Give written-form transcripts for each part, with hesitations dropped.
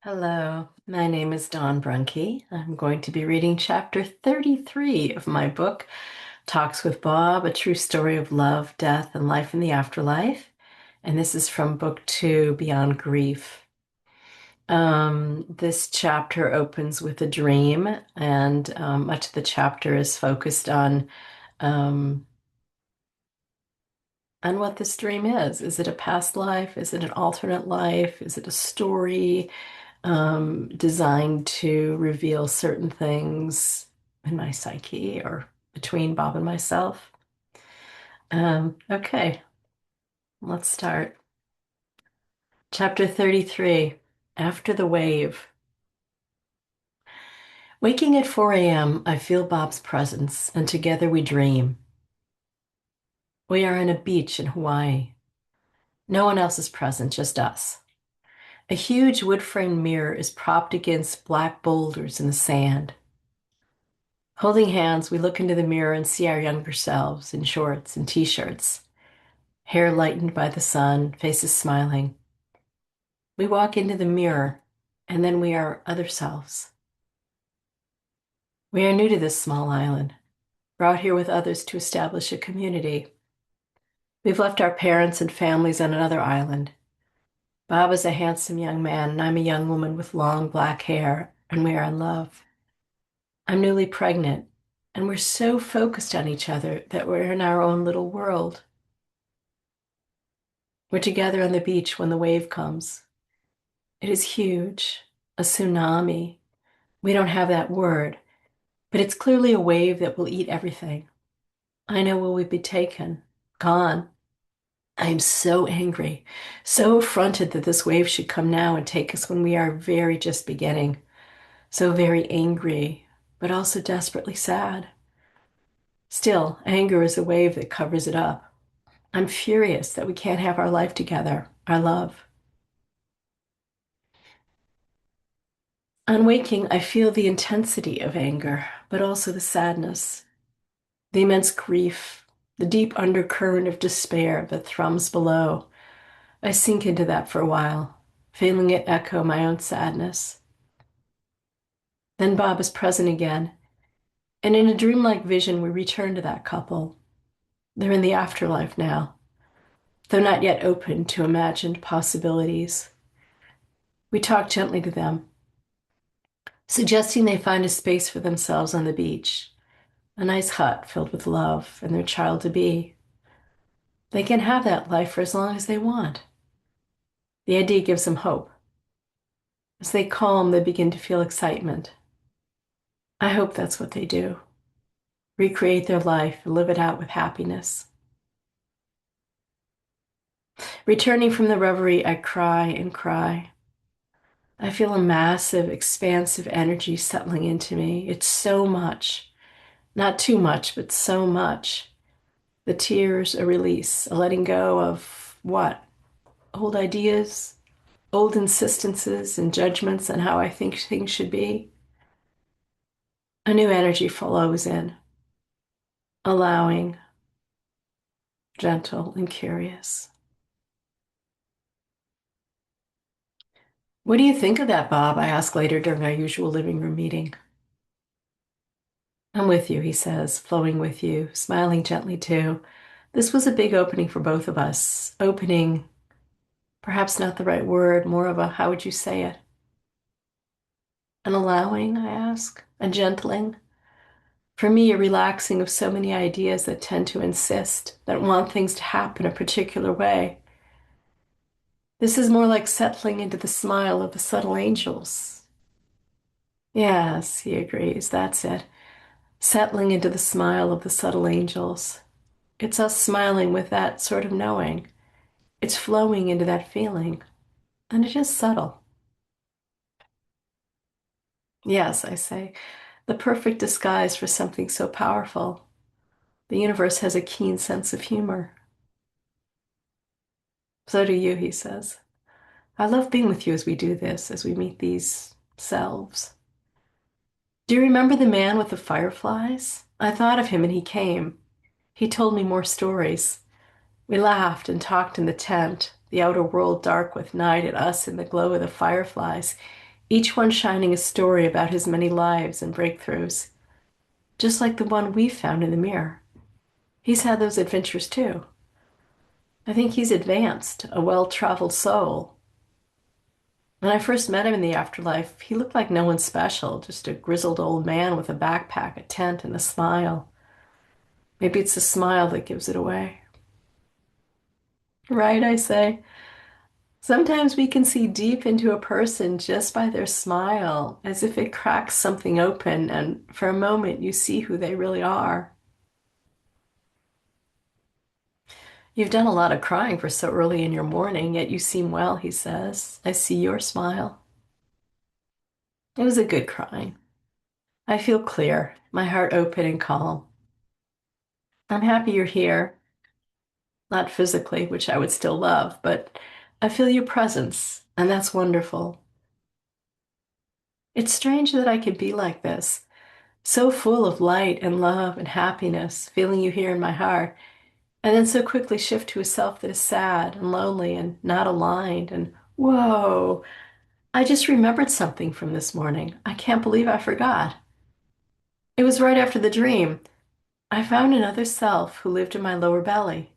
Hello, my name is Dawn Brunke. I'm going to be reading chapter 33 of my book, Talks with Bob, A True Story of Love, Death, and Life in the Afterlife. And this is from book two, Beyond Grief. This chapter opens with a dream, and much of the chapter is focused um, on what this dream is. Is it a past life? Is it an alternate life? Is it a story? Designed to reveal certain things in my psyche or between Bob and myself. Okay, let's start. Chapter 33, After the Wave. Waking at 4 a.m., I feel Bob's presence, and together we dream. We are on a beach in Hawaii. No one else is present, just us. A huge wood-framed mirror is propped against black boulders in the sand. Holding hands, we look into the mirror and see our younger selves in shorts and t-shirts, hair lightened by the sun, faces smiling. We walk into the mirror, and then we are other selves. We are new to this small island, brought here with others to establish a community. We've left our parents and families on another island. Bob is a handsome young man, and I'm a young woman with long black hair, and we are in love. I'm newly pregnant, and we're so focused on each other that we're in our own little world. We're together on the beach when the wave comes. It is huge, a tsunami. We don't have that word, but it's clearly a wave that will eat everything. I know will we be taken, gone. I am so angry, so affronted that this wave should come now and take us when we are very just beginning. So very angry, but also desperately sad. Still, anger is a wave that covers it up. I'm furious that we can't have our life together, our love. On waking, I feel the intensity of anger, but also the sadness, the immense grief, the deep undercurrent of despair that thrums below. I sink into that for a while, feeling it echo my own sadness. Then Bob is present again, and in a dreamlike vision, we return to that couple. They're in the afterlife now, though not yet open to imagined possibilities. We talk gently to them, suggesting they find a space for themselves on the beach, a nice hut filled with love and their child to be. They can have that life for as long as they want. The idea gives them hope. As they calm, they begin to feel excitement. I hope that's what they do. Recreate their life and live it out with happiness. Returning from the reverie, I cry and cry. I feel a massive, expansive energy settling into me. It's so much. Not too much, but so much. The tears, a release, a letting go of what? Old ideas, old insistences and judgments on how I think things should be. A new energy flows in, allowing, gentle, and curious. What do you think of that, Bob? I ask later during our usual living room meeting. I'm with you, he says, flowing with you, smiling gently too. This was a big opening for both of us. Opening, perhaps not the right word, more of a, how would you say it? An allowing, I ask, a gentling. For me, a relaxing of so many ideas that tend to insist, that want things to happen a particular way. This is more like settling into the smile of the subtle angels. Yes, he agrees, that's it. Settling into the smile of the subtle angels. It's us smiling with that sort of knowing. It's flowing into that feeling. And it is subtle. Yes, I say, the perfect disguise for something so powerful. The universe has a keen sense of humor. So do you, he says. I love being with you as we do this, as we meet these selves. Do you remember the man with the fireflies? I thought of him and he came. He told me more stories. We laughed and talked in the tent, the outer world dark with night and us in the glow of the fireflies. each one shining a story about his many lives and breakthroughs, just like the one we found in the mirror. He's had those adventures too. I think he's advanced, a well-traveled soul. When I first met him in the afterlife, he looked like no one special, just a grizzled old man with a backpack, a tent, and a smile. Maybe it's the smile that gives it away. Right, I say. Sometimes we can see deep into a person just by their smile, as if it cracks something open, and for a moment you see who they really are. You've done a lot of crying for so early in your morning, yet you seem well, he says. I see your smile. It was a good crying. I feel clear, my heart open and calm. I'm happy you're here, not physically, which I would still love, but I feel your presence, and that's wonderful. It's strange that I could be like this, so full of light and love and happiness, feeling you here in my heart, and then so quickly shift to a self that is sad and lonely and not aligned. And whoa, I just remembered something from this morning. I can't believe I forgot. It was right after the dream. I found another self who lived in my lower belly.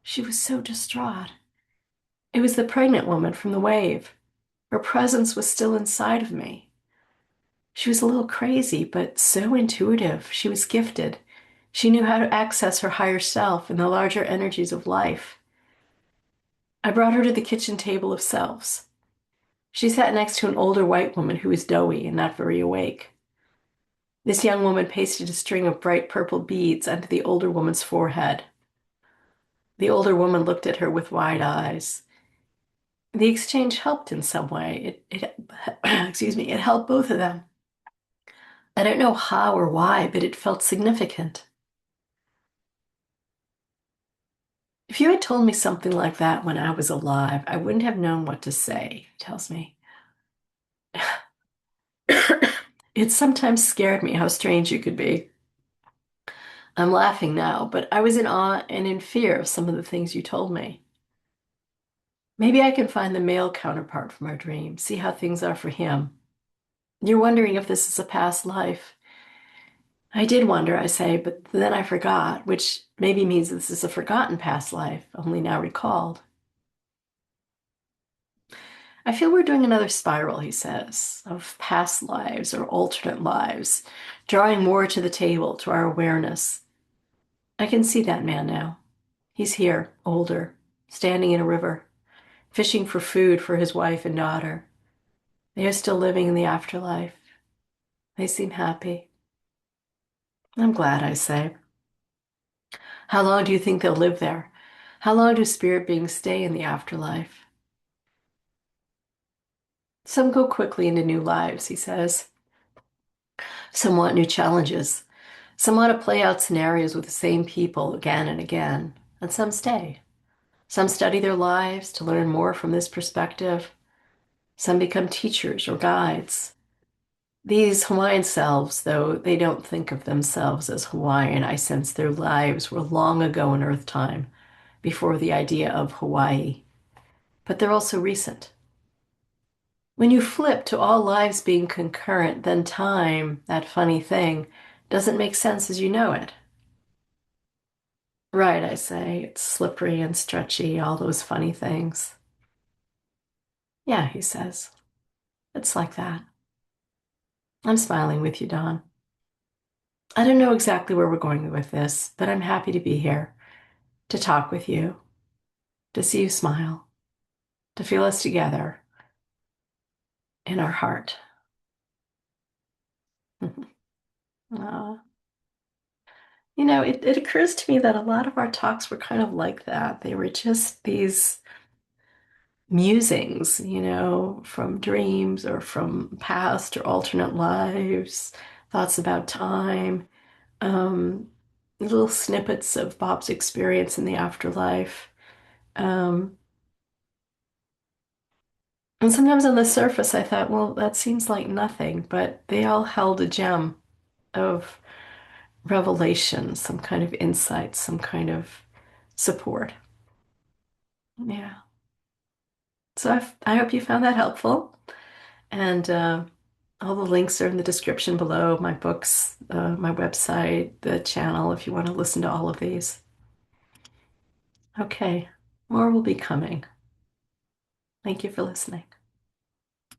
She was so distraught. It was the pregnant woman from the wave. Her presence was still inside of me. She was a little crazy, but so intuitive. She was gifted. She knew how to access her higher self and the larger energies of life. I brought her to the kitchen table of selves. She sat next to an older white woman who was doughy and not very awake. This young woman pasted a string of bright purple beads onto the older woman's forehead. The older woman looked at her with wide eyes. The exchange helped in some way. Excuse me, it helped both of them. I don't know how or why, but it felt significant. If you had told me something like that when I was alive, I wouldn't have known what to say, he tells me. It sometimes scared me how strange you could be. I'm laughing now, but I was in awe and in fear of some of the things you told me. Maybe I can find the male counterpart from our dream, see how things are for him. You're wondering if this is a past life. I did wonder, I say, but then I forgot, which maybe means this is a forgotten past life, only now recalled. I feel we're doing another spiral, he says, of past lives or alternate lives, drawing more to the table, to our awareness. I can see that man now. He's here, older, standing in a river, fishing for food for his wife and daughter. They are still living in the afterlife. They seem happy. I'm glad, I say. How long do you think they'll live there? How long do spirit beings stay in the afterlife? Some go quickly into new lives, he says. Some want new challenges. Some want to play out scenarios with the same people again and again. And some stay. Some study their lives to learn more from this perspective. Some become teachers or guides. These Hawaiian selves, though they don't think of themselves as Hawaiian, I sense their lives were long ago in Earth time, before the idea of Hawaii. But they're also recent. When you flip to all lives being concurrent, then time, that funny thing, doesn't make sense as you know it. Right, I say. It's slippery and stretchy, all those funny things. Yeah, he says. It's like that. I'm smiling with you, Don. I don't know exactly where we're going with this, but I'm happy to be here, to talk with you, to see you smile, to feel us together in our heart. Uh, it occurs to me that a lot of our talks were kind of like that. They were just these musings, from dreams or from past or alternate lives, thoughts about time, um, little snippets of Bob's experience in the afterlife. Um, and sometimes on the surface, I thought, well, that seems like nothing, but they all held a gem of revelation, some kind of insight, some kind of support. Yeah. So I hope you found that helpful. And all the links are in the description below, my books, my website, the channel, if you want to listen to all of these. Okay, more will be coming. Thank you for listening.